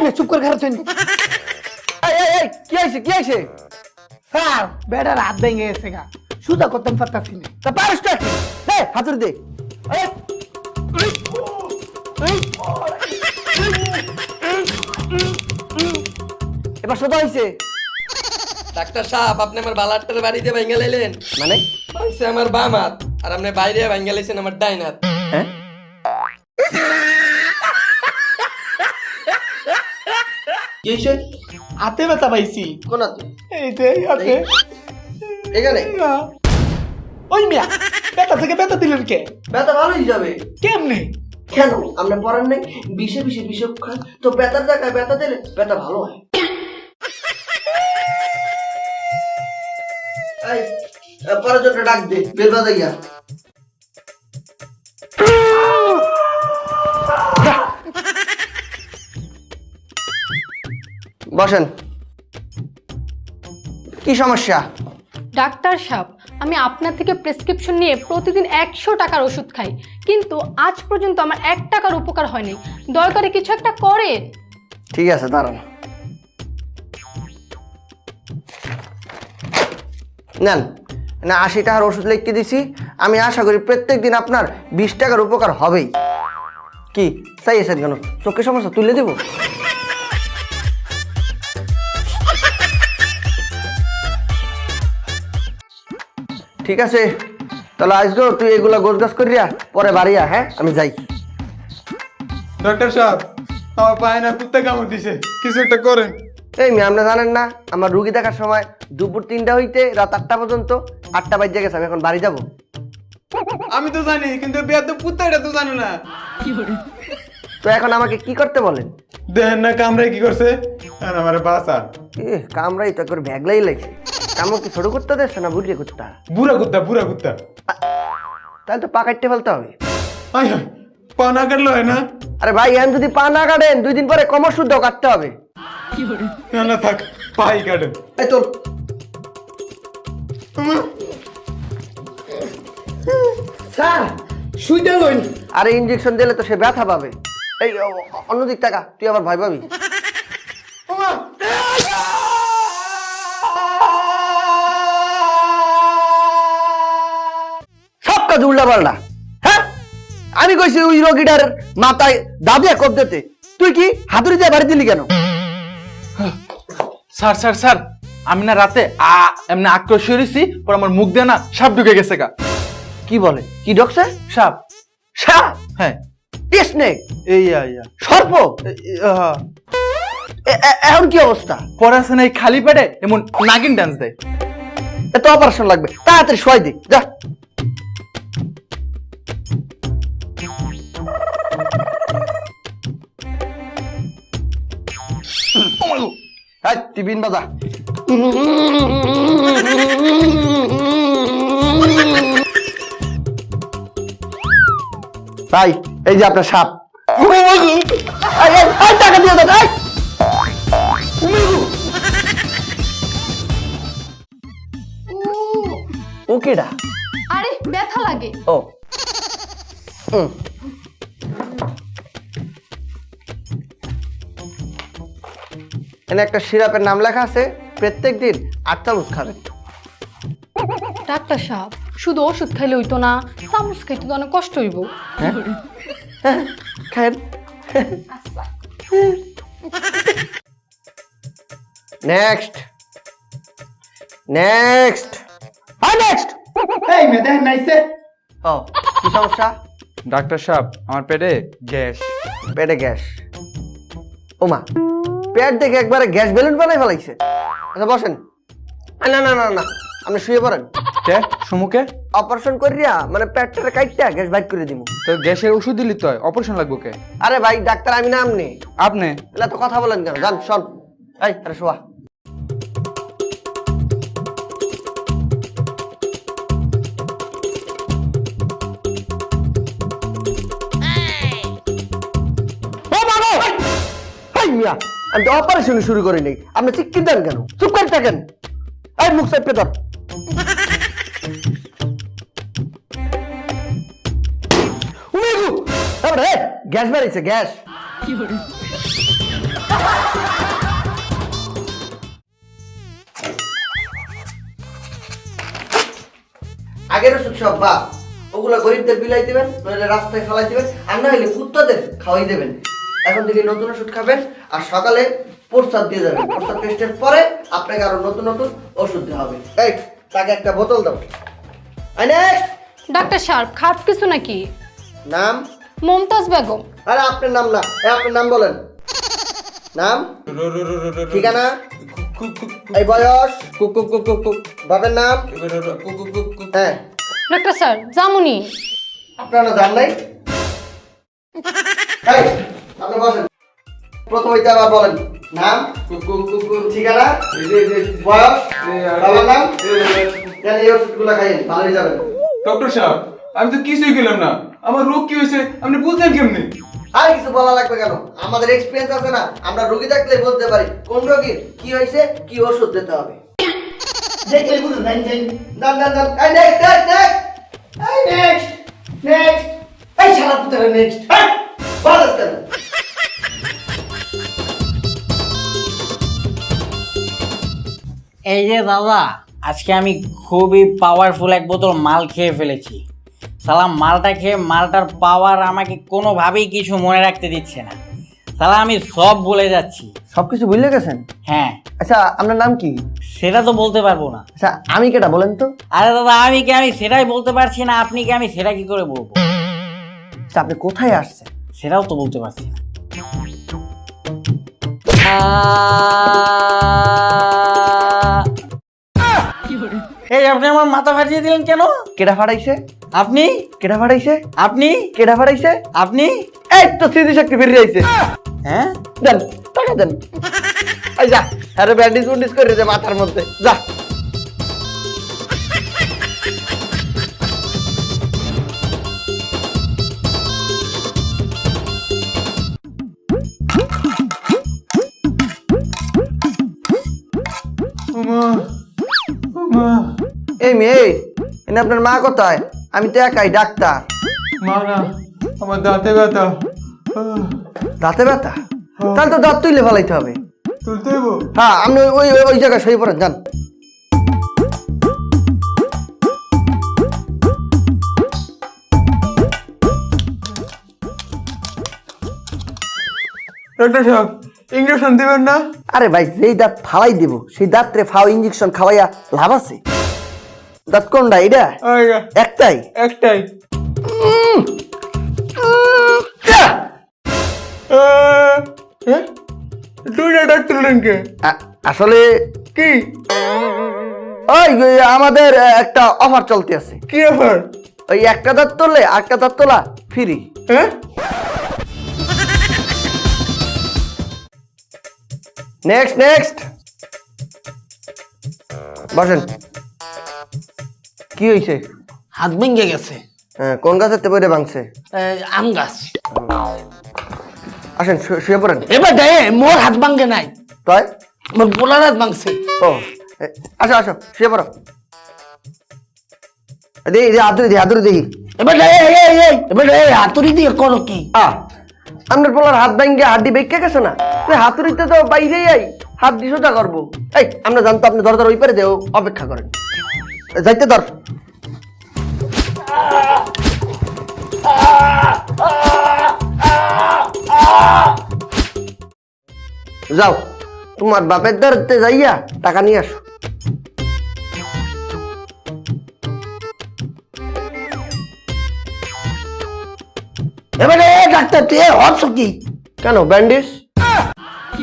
না চুপ করে খারাপ হইনি। এই কি হয়েছে স্যার বেটার হাত ভেঙে গেছে গা, সুদা করতাম পারতাছি না। তা পারসটা কি হাতুড়ি দে এই, এবার সোজা হয়েছে ডাক্তার সাহেব আপনি আমার বালারটার বাড়িতে ভাঙ্গা লাইলেন, মানে হইছে আমার বাম হাত আর আপনি বাইরে ভাঙ্গা লাইছেন আমার ডাইন হাত। হ্যাঁ কি হয়েছে হাতে ব্যথা পাইছি। কোন হাতে এই যে হাতে। এখানে ওই মিয়া ব্যথা থেকে ব্যথা দিলেন কে? ব্যথা ভালোই যাবে কেমনে? কেন আমরা পড়ার নাই বিষে বিষে খান তো ব্যথার জায়গায় ব্যথা দিলে ব্যথা ভালো হয়। এই পরের জন্য ডাক দে বেল বাজাইয়া বসেন কি সমস্যা? ডাক্তার সাহেব, আমি আপনার থেকে প্রেসক্রিপশন নিয়ে প্রতিদিন 100 টাকার ওষুধ খাই, কিন্তু আজ পর্যন্ত আমার 1 টাকার উপকার হয়নি। দরকারে কিছু একটা করেন। ঠিক আছে দাঁড়ান, নেন না 80 টাকার ওষুধ লিখে দিছি। আমি আশা করি প্রত্যেক দিন আপনার 20 টাকার উপকার হবেই। কি চাইছেন কেন? চোখের সমস্যা তুলে দেব? ঠিক আছে তাহলে আজকেও তুই এগুলা গোছগাছ করিয়া পরে বাড়িয়া। হ্যাঁ আমি যাই। ডক্টর সাহেব আমার পায়ে না কুত্তা কামড় দিছে, কিছু একটা করেন। এই মেয়ে আপনি জানেন না আমার রুগী দেখার সময় দুপুর 3টা হইতে রাত 8টা পর্যন্ত, 8টা বাজে গেছে, আমি এখন বাড়ি যাব। আমি তো জানি, কিন্তু বিয়ার তো কুত্তা এটা তো জানে না। তো এখন আমাকে কি করতে বলেন? দেখেন না কামড়ে কি করছে, আর আমার বাসা কামরাই তো করে ভ্যাগলাই লাগছে। কামও কি ছোট করতে দিচ্ছে না বুড়িয়ে করতে? বুড়া কুত্তা তাহলে তো পা কাটতে ফেলতে হবে। আয় হায়, পা না কাটলে হয় না? আরে ভাই এখন যদি পা না কাটেন 2 দিন পরে কমর শুদ্ধ কাটতে হবে। না না থাক, পাই কাটেন। এই তোর স্যার সুইটা লইন। আরে ইনজেকশন দিলে তো সে ব্যথা পাবে। এই অন্যদিক টাকা, তুই আবার ভয় পাবি। সব কাজ উল্টা পাল্টা। হ্যাঁ আমি কইছি ওই রোগীটার মাথায় দাবিয়া কোপ দিতে, তুই কি হাতুড়ি দিয়ে বাড়ি দিলি কেন? স্যার স্যার স্যার, আমি না রাতে এমনি আক্রোশ হয়েছি, পর আমার মুখ দিয়ে না সাপ ঢুকে গেছে গা। কি বলে? কি ঢোকছে? সাপ। সাপ? হ্যাঁ। স্নেক? এই সর্প? এখন কি অবস্থা? পরে আছে না এই খালি পেটে এমন নাগিন ডান্স দেয়। এত অপারেশন লাগবে, তাড়াতাড়ি শোয়াই দি যা। টিফিন বাজা। ভাই এই যে আপনার সাপ। টাকা দিয়ে দেন। ওকেডা? আরে ব্যথা লাগে। ও এখানে একটা সিরাপের নাম লেখা আছে, প্রত্যেক দিন 8 চামচ খাবেন। ডাক্তার সাহেব, শুধু ওষুধ খাইলে হইতো না, চামচ খাইতে তো অনেক কষ্ট হইব। খান। Next next next. এই মেয়ে দেখেন নাইছে। ও কি সমস্যা? ডাক্তার সাহেব আমার পেটে গ্যাস। পেটে গ্যাস? ওমা, পেট দেখে একবারে গ্যাস বেলুন বানাই ফেলাইছে। আচ্ছা বসেন। না না না না, আপনি শুয়ে পড়েন। কে সমুকে? অপারেশন করিয়া মানে পেটটা কাইটটা গ্যাস বাইর করে দিব। তো গ্যাসের ওষুধ দিলি তো অপারেশন লাগবো কে? আরে ভাই ডাক্তার আমি না আপনি। আপনি এলা তো কথা বলেন কেন? যান শোন। এই আরে শোয়া। মিয়া আমি তো অপারেশন শুরু করি নাই, আপনি চিকিৎসা দেন কেন? চুপ করে থাকেন। এই মুখ চেপে ধর। গ্যাস বেরিয়েছে, গ্যাস। আগের ওষুধ সব বা ওগুলো গরিবদের বিলাই দিবেন, নইলে রাস্তায় ফেলাই দিবেন, আর না হলে কুত্তাদের খাওয়াই দেবেন। এখন থেকে নতুন ওষুধ খাবেন, আর সকালে প্রস্তাব দিয়ে যাবেন। প্রস্তাব টেস্টের পরে আপনাকে আরো নতুন নতুন ওষুধ দেওয়া হবে। এই তাকে একটা বোতল দাও। নেক্সট। ডাক্তার সাহেব খারাপ কিছু নাকি? নাম? মমতাজ বেগম। আরে আপনার নাম না, আপনার নাম বলেন। নাম, ঠিকানা, এই বয়স, বাবার নাম। হ্যাঁ ডাক্তার স্যার জামুনি। আপনারা জান নাই? এই, আপনি বসেন। প্রথম হইতে আবার বলেন নাম, ঠিকানা, বয়স, বাবার নাম। জানি এই ওষুধগুলো খাইয়েন, ভালো হয়ে যাবেন। ডক্টর সাহেব আমি তো কিছুই গেলাম না, আমার রোগ কি হয়েছে আপনি বুঝলেন কেমনি? আর কিছু বলা লাগবে কেন? আমাদের এক্সপিরিয়েন্স আছে না, আমরা রোগী দেখলে বলতে পারি কোন রোগীর কি হয়েছে, কি ওষুধ দিতে হবে। দেখলে বুঝে দেন যে দান দান দান। এই নেক্সট নেক্সট নেক্সট। এই নেক্সট নেক্সট এই শালা পুত্র নেক্সট বাস কেন? এই যে দাদা, আজকে আমি খুবই পাওয়ারফুল এক বোতল মাল খেয়ে ফেলেছি। সালাম মালটা খেয়ে মালটার পাওয়ার আমাকে কোনোভাবেই কিছু মনে রাখতে দিচ্ছে না। সালা আমি সব বলে যাচ্ছি। সবকিছু ভুলে গেছেন? হ্যাঁ। আচ্ছা আপনার নাম কি? সেটা তো বলতে পারবো না। আচ্ছা আমি কেটা বলেন তো? আরে দাদা আমি সেটাই বলতে পারছি না, আপনি কি আমি সেটা কি করে বলবো? আচ্ছা আপনি কোথায় আসছেন? সেটাও তো বলতে পারছি না। এই আপনি আমার মাথা ফাটিয়ে দিলেন কেন? কেডা ফাড়াইছে? আপনি কেডা ফাড়াইছে? আপনি কেডা ফাড়াইছে? আপনি এই তো স্মৃতিশক্তি ফিরে যাইছে। হ্যাঁ দেন টাকা দেন। এই যা, আরে ব্যান্ডেজ ব্যান্ডেজ করে দে মাথার মধ্যে যা। এই মেয়ে, এনে আপনার মা কোথায়? আমি তো একাই ডাক্তার। মা না, আমার দাঁতে ব্যথা। দাঁতে ব্যথা? তাহলে তো দাঁত তুইলে ফেলাইতে হবে। তুলতে হইব? হ্যাঁ আপনি ওই ওই জায়গায় শুয়ে পড়েন, যান। ডক্টর সাহেব ইঞ্জেকশন দিবেন না? আরে ভাই যেই দাঁত ফালাই দিব সেই দাঁতরে ফাও ইঞ্জেকশন খাওয়াইয়া লাভ আছে? দাঁত কোনটা এটা? আইগা, একটাই? একটাই। দুইটা ডাক তুললেন কে? আসলে কি ওই আমাদের একটা অফার চলতে আছে। কি ব্যাপার? ওই একটা দাঁত তুললে আরেকটা দাঁত তোলা ফ্রি। হ্যাঁ নেক্সট নেক্সট। বসেন। কি হয়েছে? হাত ভেঙে গেছে। কোন গাছের তেপরে ভাঙছে? আম গাছ। আসেন শুয়ে পড়েন। এবার দে মোর হাত ভাঙে নাই, তাই? মোর পোলার হাত ভাঙছে। ও আসো আসো শুয়ে পড়ো। দেখি হাতুড়ি দেখি। এবার দে এবার দে হাতুড়ি দিয়ে করো কি? আপনার পোলার হাত ভাঙ্গে হাড্ডি বেঁকে গেছে না, তুই হাতুড়িতে তো বাইরেই আই হাত দিয়ে সোজা করবো। এই আমরা জানতো আপনি দরজার ওই পারে দেও, অপেক্ষা করেন। যাইতে ধর। যাও তোমার বাপের দরতে যাইয়া টাকা নিয়ে আসো। এবারে ডাক্তার তুই হচ্ছ কি? কেন ব্যান্ডেজ?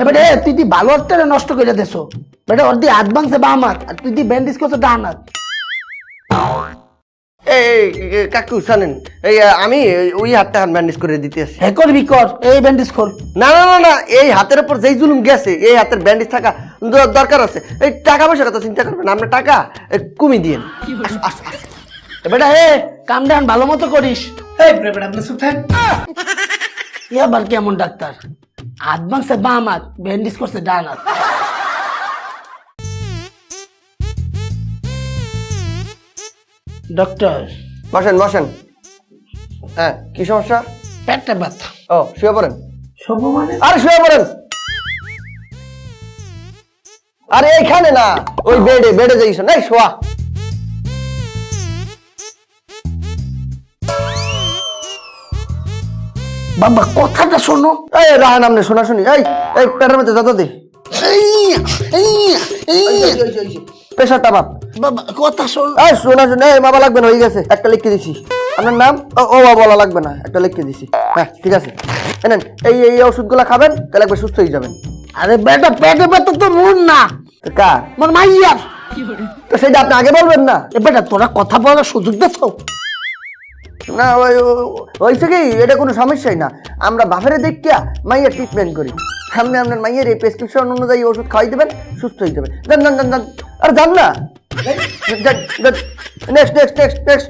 এবারে তুই দি ভালো একটা নষ্ট করে দেছো। বেটা ওর দিয়ে হাত ভাঙছে বাম হাত, আর তুই দি ব্যান্ডেজ করছো ডান হাত। এই কাকু জানেন এই আমি ওই হাতটা ব্যান্ডেজ করে দিতে আসি। হ্যাঁ করবি কর, এই ব্যান্ডেজ কর। না না না না, এই হাতের উপর যেই জুলুম গেছে এই হাতের ব্যান্ডেজ থাকা দরকার আছে। এই টাকা পয়সার কথা চিন্তা করবেন না, আপনার টাকা কমি দিয়েন। বেটা হে কাম ডান ভালো মতো করিস। এই বেটা আপনি চুপ থাক। এবার কেমন ডাক্তার? হাত ভাঙছে বাম হাত, ব্যান্ডেজ করছে ডান হাত। ডক্টর বসেন বসেন। হ্যাঁ কি সমস্যা? পেটটা ব্যথা। ও শুয়ে পড়েন। সব মানে আরে শুয়ে পড়েন। আরে এইখানে না, ওই বেডে যাইছ না, শোয়া। বাবা কথাটা শোনো। এই রাহান আমনে শোনা শুনি, এই পেটের মধ্যে যত দে প্রেশারটা বাপ। বাবা কথা শোনো। এই শোনা শুনে, এই বাবা লাগবে না, হয়ে গেছে, একটা লিখে দিছি। আপনার নাম? ও বাবা বলা লাগবে না, একটা লিখে দিছি। হ্যাঁ ঠিক আছে, এনেন এই ওষুধগুলা খাবেন, তাহলে একবার সুস্থ হয়ে যাবেন। আরে বেটা পেটে ব্যথা তো মন না, তো কার? মোর মাইয়ার। তো সেটা আপনি আগে বলবেন না? এ বেটা তোরা কথা বলার সুযোগ দেছ? না হয়েছে কি, এটা কোনো সমস্যাই না। আমরা বাপেরে দেখিয়া মাইয়ের ট্রিটমেন্ট করি। সামনে আপনার মাইয়ের এই প্রেসক্রিপশন অনুযায়ী ওষুধ খাওয়াই দেবেন, সুস্থ হয়ে যাবে। যান যান যান যান, আর যান না। Next next next next.